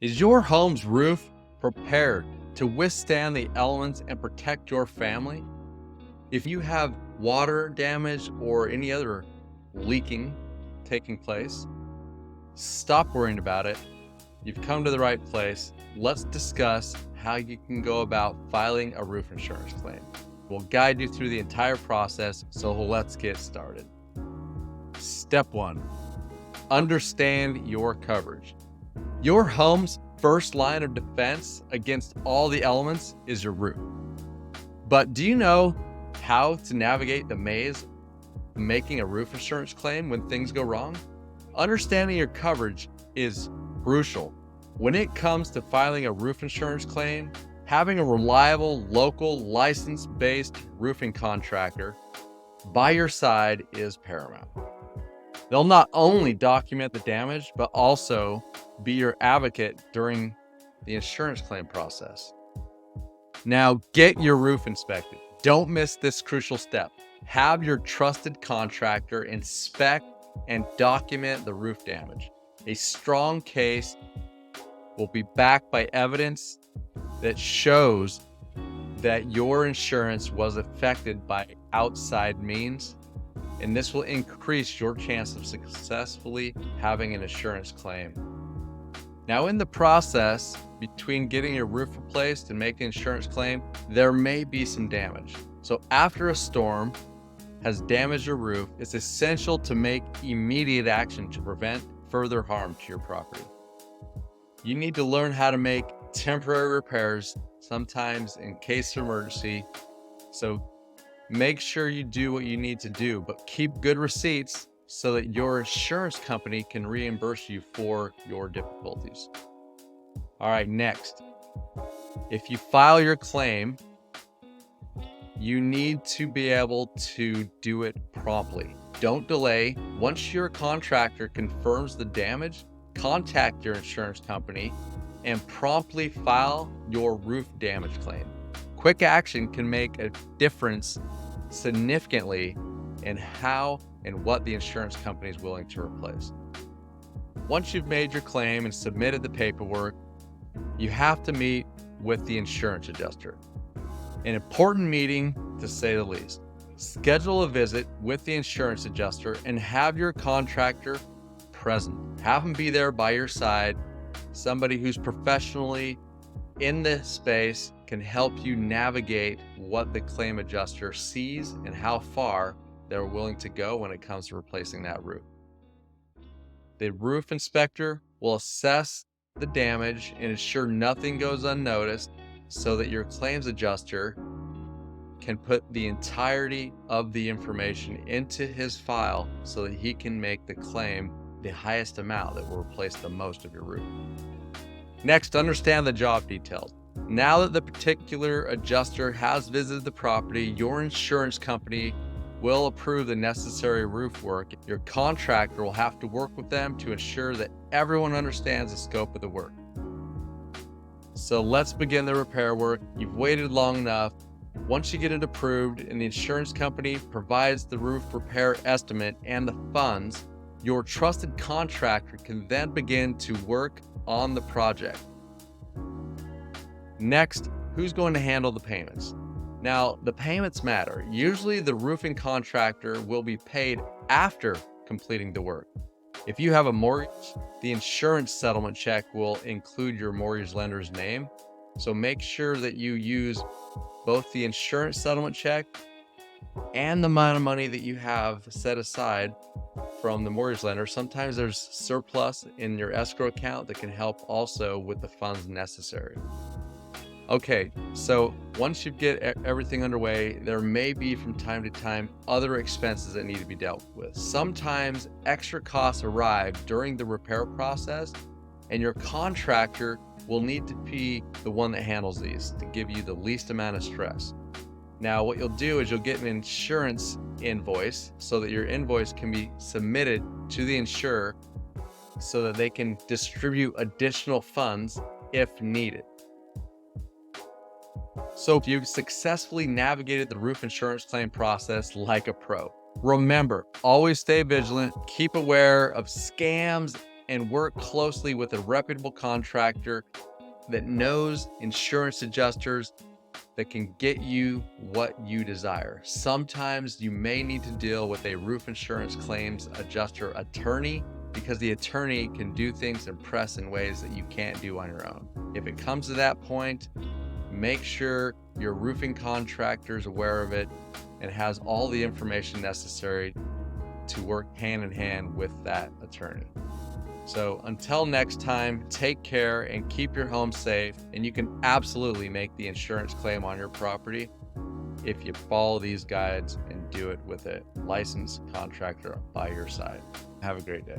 Is your home's roof prepared to withstand the elements and protect your family? If you have water damage or any other leaking taking place, stop worrying about it. You've come to the right place. Let's discuss how you can go about filing a roof insurance claim. We'll guide you through the entire process, so let's get started. Step 1. Understand your coverage. Your home's first line of defense against all the elements is your roof. But do you know how to navigate the maze of making a roof insurance claim when things go wrong? Understanding your coverage is crucial. When it comes to filing a roof insurance claim, having a reliable, local, license-based roofing contractor by your side is paramount. They'll not only document the damage, but also be your advocate during the insurance claim process. Now, get your roof inspected. Don't miss this crucial step. Have your trusted contractor inspect and document the roof damage. A strong case will be backed by evidence that shows that your insurance was affected by outside means, and this will increase your chance of successfully having an insurance claim. Now, in the process between getting your roof replaced and making an insurance claim, there may be some damage. So after a storm has damaged your roof, it's essential to make immediate action to prevent further harm to your property. You need to learn how to make temporary repairs, sometimes in case of emergency. So make sure you do what you need to do, but keep good receipts so that your insurance company can reimburse you for your difficulties. All right, next, if you file your claim, you need to be able to do it promptly. Don't delay. Once your contractor confirms the damage, contact your insurance company and promptly file your roof damage claim. Quick action can make a difference significantly in how and what the insurance company is willing to replace. Once you've made your claim and submitted the paperwork, you have to meet with the insurance adjuster. An important meeting, to say the least. Schedule a visit with the insurance adjuster and have your contractor present. Have them be there by your side. Somebody who's professionally in this space can help you navigate what the claim adjuster sees and how far they're willing to go when it comes to replacing that roof. The roof inspector will assess the damage and ensure nothing goes unnoticed so that your claims adjuster can put the entirety of the information into his file so that he can make the claim the highest amount that will replace the most of your roof. Next, understand the job details. Now that the particular adjuster has visited the property, your insurance company will approve the necessary roof work. Your contractor will have to work with them to ensure that everyone understands the scope of the work. So let's begin the repair work. You've waited long enough. Once you get it approved and the insurance company provides the roof repair estimate and the funds, your trusted contractor can then begin to work on the project. Next, who's going to handle the payments? Now, the payments matter. Usually the roofing contractor will be paid after completing the work. If you have a mortgage, the insurance settlement check will include your mortgage lender's name. So make sure that you use both the insurance settlement check and the amount of money that you have set aside from the mortgage lender. Sometimes there's surplus in your escrow account that can help also with the funds necessary. Okay, so once you get everything underway, there may be from time to time other expenses that need to be dealt with. Sometimes extra costs arrive during the repair process, and your contractor will need to be the one that handles these to give you the least amount of stress. Now, what you'll do is you'll get an insurance invoice so that your invoice can be submitted to the insurer so that they can distribute additional funds if needed. So if you've successfully navigated the roof insurance claim process like a pro, remember, always stay vigilant, keep aware of scams and work closely with a reputable contractor that knows insurance adjusters that can get you what you desire. Sometimes you may need to deal with a roof insurance claims adjuster attorney because the attorney can do things and press in ways that you can't do on your own. If it comes to that point, make sure your roofing contractor is aware of it and has all the information necessary to work hand in hand with that attorney. So until next time, take care and keep your home safe. And you can absolutely make the insurance claim on your property if you follow these guides and do it with a licensed contractor by your side. Have a great day.